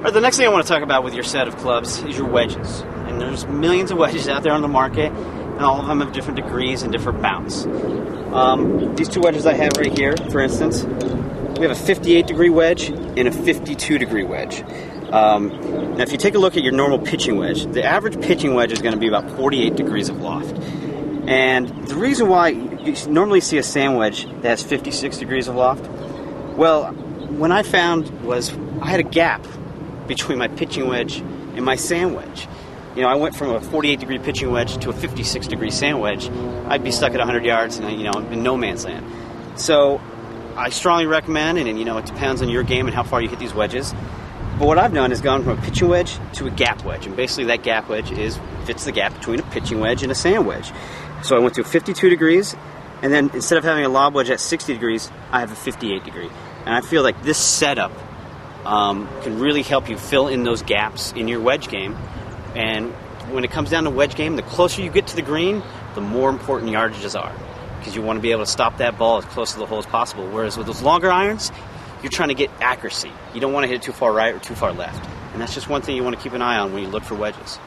Right, the next thing I want to talk about with your set of clubs is your wedges. And there's millions of wedges out there on the market, and all of them have different degrees and different bounce. These two wedges I have right here, for instance, we have a 58 degree wedge and a 52 degree wedge. Now if you take a look at your normal pitching wedge, the average pitching wedge is going to be about 48 degrees of loft. And the reason why you normally see a sand wedge that has 56 degrees of loft, well, what I found was I had a gap between my pitching wedge and my sand wedge. You know, I went from a 48 degree pitching wedge to a 56 degree sand wedge. I'd be stuck at 100 yards and, in no man's land. So I strongly recommend, and it depends on your game and how far you hit these wedges. But what I've done is gone from a pitching wedge to a gap wedge. And basically that gap wedge fits the gap between a pitching wedge and a sand wedge. So I went to 52 degrees, and then instead of having a lob wedge at 60 degrees, I have a 58 degree. And I feel like this setup can really help you fill in those gaps in your wedge game. And when it comes down to wedge game, the closer you get to the green, the more important yardages are, because you want to be able to stop that ball as close to the hole as possible. Whereas with those longer irons, you're trying to get accuracy. You don't want to hit it too far right or too far left. And that's just one thing you want to keep an eye on when you look for wedges.